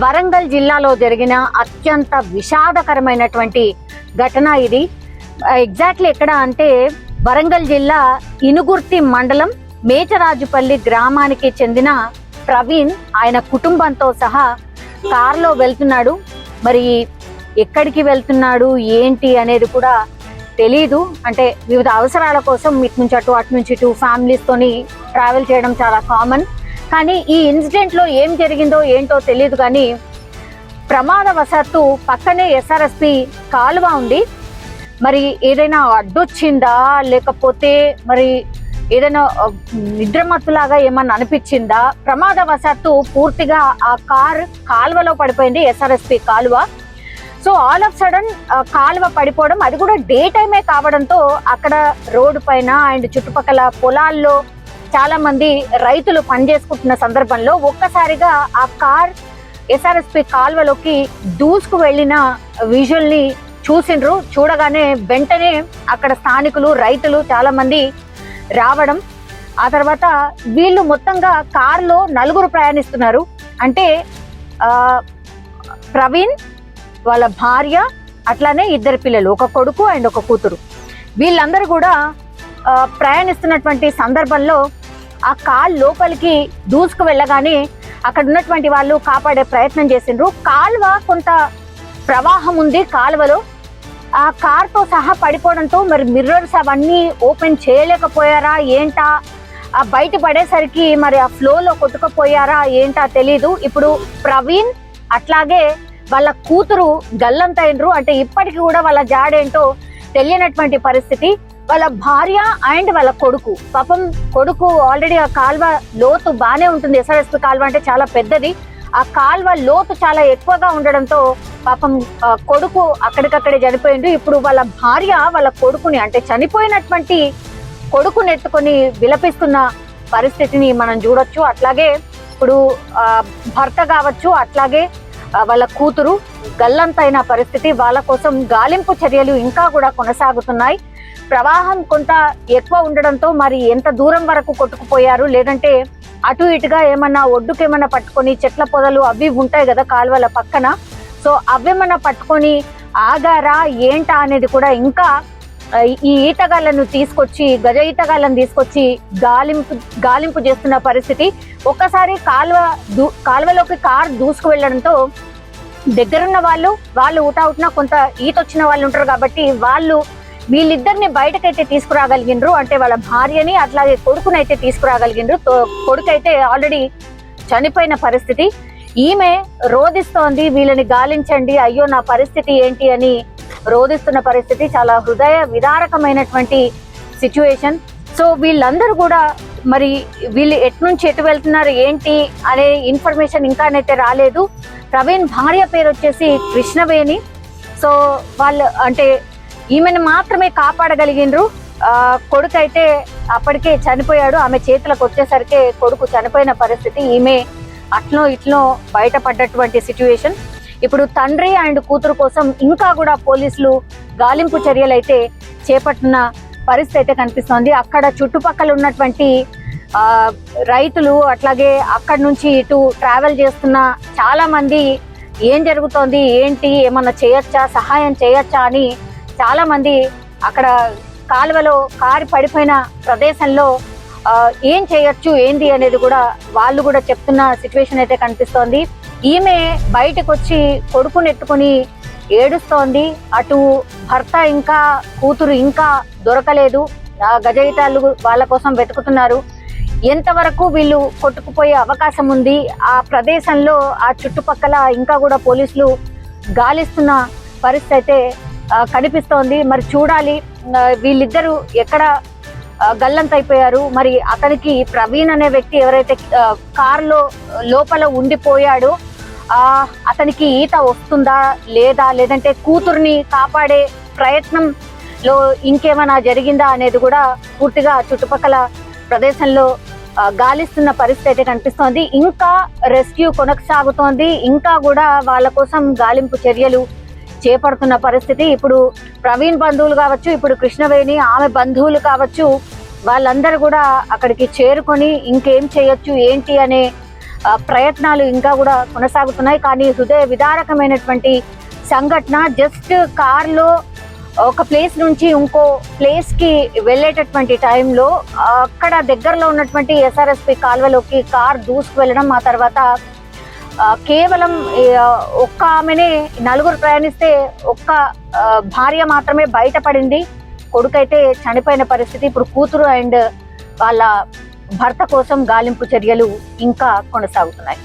వరంగల్ జిల్లాలో జరిగిన అత్యంత విషాదకరమైనటువంటి ఘటన ఇది. ఎగ్జాక్ట్లీ ఎక్కడ అంటే వరంగల్ జిల్లా ఇనుగుర్తి మండలం మేచరాజుపల్లి గ్రామానికి చెందిన ప్రవీణ్ ఆయన కుటుంబంతో సహా కారులో వెళ్తున్నాడు. మరి ఎక్కడికి వెళ్తున్నాడు ఏంటి అనేది కూడా తెలీదు. అంటే వివిధ అవసరాల కోసం ఇటు నుంచి అటు నుంచి ఇటు ఫ్యామిలీస్తోని ట్రావెల్ చేయడం చాలా కామన్. కానీ ఈ ఇన్సిడెంట్లో ఏం జరిగిందో ఏంటో తెలియదు. కానీ ప్రమాదవశాత్తు పక్కనే ఎస్ఆర్ఎస్పి కాలువ ఉంది. మరి ఏదైనా అడ్డొచ్చిందా లేకపోతే మరి ఏదైనా నిద్రమత్తులాగా ఏమన్నా అనిపించిందా? ప్రమాదవశాత్తు పూర్తిగా ఆ కార్ కాలువలో పడిపోయింది, ఎస్ఆర్ఎస్పి కాలువ. సో ఆల్ ఆఫ్ సడన్ కాలువ పడిపోవడం, అది కూడా డే టైమే కావడంతో అక్కడ రోడ్డు పైన అండ్ చుట్టుపక్కల పొలాల్లో చాలా మంది రైతులు పనిచేసుకుంటున్న సందర్భంలో ఒక్కసారిగా ఆ కార్ ఎస్ఆర్ఎస్పి కాలువలోకి దూసుకు వెళ్ళిన విజువల్ ని చూసిండ్రు. చూడగానే వెంటనే అక్కడ స్థానికులు రైతులు చాలా మంది రావడం, ఆ తర్వాత వీళ్ళు మొత్తంగా కారులో 4 ప్రయాణిస్తున్నారు. అంటే ప్రవీణ్, వాళ్ళ భార్య, అట్లానే 2 పిల్లలు, ఒక కొడుకు అండ్ ఒక కూతురు. వీళ్ళందరూ కూడా ప్రయాణిస్తున్నటువంటి సందర్భంలో ఆ కార్ లోపలికి దూసుకు వెళ్ళగానే అక్కడ ఉన్నటువంటి వాళ్ళు కాపాడే ప్రయత్నం చేసిండ్రు. కాలువ కొంత ప్రవాహం ఉంది కాలువలో. ఆ కార్తో సహా పడిపోవడంతో మరి మిర్రర్స్ అవన్నీ ఓపెన్ చేయలేకపోయారా ఏంటా, ఆ బయట పడేసరికి మరి ఆ ఫ్లోలో కొట్టుకుపోయారా ఏంటా తెలీదు. ఇప్పుడు ప్రవీణ్ అట్లాగే వాళ్ళ కూతురు గల్లంతైనరు. అంటే ఇప్పటికి కూడా వాళ్ళ జాడేంటో తెలియనటువంటి పరిస్థితి. వాళ్ళ భార్య అండ్ వాళ్ళ కొడుకు, పాపం కొడుకు ఆల్రెడీ ఆ కాల్వ లోతు బాగానే ఉంటుంది. ఎస్ఆర్ఎస్పి కాల్వ అంటే చాలా పెద్దది. ఆ కాల్వ లోతు చాలా ఎక్కువగా ఉండడంతో పాపం కొడుకు అక్కడికక్కడే చనిపోయిండు. ఇప్పుడు వాళ్ళ భార్య వాళ్ళ కొడుకుని, అంటే చనిపోయినటువంటి కొడుకుని ఎత్తుకొని విలపిస్తున్న పరిస్థితిని మనం చూడొచ్చు. అట్లాగే ఇప్పుడు భర్త కావచ్చు, అట్లాగే వాళ్ళ కూతురు గల్లంతైన పరిస్థితి. వాళ్ళ కోసం గాలింపు చర్యలు ఇంకా కూడా కొనసాగుతున్నాయి. ప్రవాహం కొంత ఎక్కువ ఉండడంతో మరి ఎంత దూరం వరకు కొట్టుకుపోయారు, లేదంటే అటు ఇటుగా ఏమన్నా ఒడ్డుకేమన్నా పట్టుకొని చెట్ల పొదలు అవి ఉంటాయి కదా కాలువల పక్కన, సో అవేమన్నా పట్టుకొని ఆగారా ఏంటా అనేది కూడా ఇంకా ఈ ఈతగాళ్లను తీసుకొచ్చి, గజ ఈతగాళ్లను తీసుకొచ్చి గాలింపు చేస్తున్న పరిస్థితి. ఒక్కసారి కాలువలోకి కారు దూసుకు వెళ్ళడంతో దగ్గరున్న వాళ్ళు ఊటవుట్న కొంత ఈత వచ్చిన వాళ్ళు ఉంటారు కాబట్టి వాళ్ళు వీళ్ళిద్దరిని బయటకైతే తీసుకురాగలిగినరు. అంటే వాళ్ళ భార్యని అట్లాగే కొడుకునైతే తీసుకురాగలిగినరు. కొడుకైతే ఆల్రెడీ చనిపోయిన పరిస్థితి. ఈమె రోధిస్తోంది, వీళ్ళని గాలించండి, అయ్యో నా పరిస్థితి ఏంటి అని రోధిస్తున్న పరిస్థితి. చాలా హృదయ విదారకమైనటువంటి సిచ్యువేషన్. సో వీళ్ళందరూ కూడా మరి వీళ్ళు ఎట్నుంచి ఎటు వెళ్తున్నారు ఏంటి అనే ఇన్ఫర్మేషన్ ఇంకానైతే రాలేదు. ప్రవీణ్ భార్య పేరు వచ్చేసి కృష్ణవేణి. సో వాళ్ళు అంటే ఈమెను మాత్రమే కాపాడగలిగినరు. కొడుకు అయితే అప్పటికే చనిపోయాడు. ఆమె చేతులకు వచ్చేసరికి కొడుకు చనిపోయిన పరిస్థితి. ఈమె అట్నో ఇట్నో బయటపడ్డటువంటి సిచ్యువేషన్. ఇప్పుడు తండ్రి అండ్ కూతురు కోసం ఇంకా కూడా పోలీసులు గాలింపు చర్యలు అయితే చేపట్టిన పరిస్థితి అయితే కనిపిస్తోంది. అక్కడ చుట్టుపక్కల ఉన్నటువంటి రైతులు, అట్లాగే అక్కడి నుంచి ఇటు ట్రావెల్ చేస్తున్న చాలా మంది ఏం జరుగుతోంది ఏంటి, ఏమన్నా చేయొచ్చా, సహాయం చేయొచ్చా అని చాలా మంది అక్కడ కాలువలో కారు పడిపోయిన ప్రదేశంలో ఏం చేయొచ్చు ఏంది అనేది కూడా వాళ్ళు కూడా చెప్తున్న సిచ్యువేషన్ అయితే కనిపిస్తోంది. ఈమె బయటకు వచ్చి కొడుకుని ఎత్తుకొని ఏడుస్తోంది. అటు భర్త ఇంకా కూతురు ఇంకా దొరకలేదు. గజయితాలు వాళ్ళ కోసం వెతుకుతున్నారు. ఎంతవరకు వీళ్ళు కొట్టుకుపోయే అవకాశం ఉంది, ఆ ప్రదేశంలో ఆ చుట్టుపక్కల ఇంకా కూడా పోలీసులు గాలిస్తున్న పరిస్థితి అయితే కనిపిస్తోంది. మరి చూడాలి వీళ్ళిద్దరూ ఎక్కడ గల్లంతైపోయారు. మరి అతనికి ప్రవీణ్ అనే వ్యక్తి ఎవరైతే కారులో లోపల ఉండిపోయాడో అతనికి ఈత వస్తుందా లేదా, లేదంటే కూతుర్ని కాపాడే ప్రయత్నంలో ఇంకేమైనా జరిగిందా అనేది కూడా పూర్తిగా చుట్టుపక్కల ప్రదేశంలో గాలిస్తున్న పరిస్థితి అయితే కనిపిస్తోంది. ఇంకా రెస్క్యూ కొనసాగుతోంది. ఇంకా కూడా వాళ్ళ కోసం గాలింపు చర్యలు చేపడుతున్న పరిస్థితి. ఇప్పుడు ప్రవీణ్ బంధువులు కావచ్చు, ఇప్పుడు కృష్ణవేణి ఆమె బంధువులు కావచ్చు, వాళ్ళందరూ కూడా అక్కడికి చేరుకొని ఇంకేం చేయొచ్చు ఏంటి అనే ప్రయత్నాలు ఇంకా కూడా కొనసాగుతున్నాయి. కానీ హృదయ విదారకమైనటువంటి సంఘటన. జస్ట్ కార్లో ఒక ప్లేస్ నుంచి ఇంకో ప్లేస్ కి వెళ్ళేటటువంటి టైంలో అక్కడ దగ్గరలో ఉన్నటువంటి ఎస్ఆర్ఎస్పి కాల్వలోకి కార్ దూసుకు వెళ్ళడం, ఆ తర్వాత కేవలం ఒక్క ఆమెనే, నలుగురు ప్రయాణిస్తే ఒక్క భార్య మాత్రమే బయటపడింది. కొడుకైతే చనిపోయిన పరిస్థితి. ఇప్పుడు కూతురు అండ్ వాళ్ళ భర్త కోసం గాలింపు చర్యలు ఇంకా కొనసాగుతున్నాయి.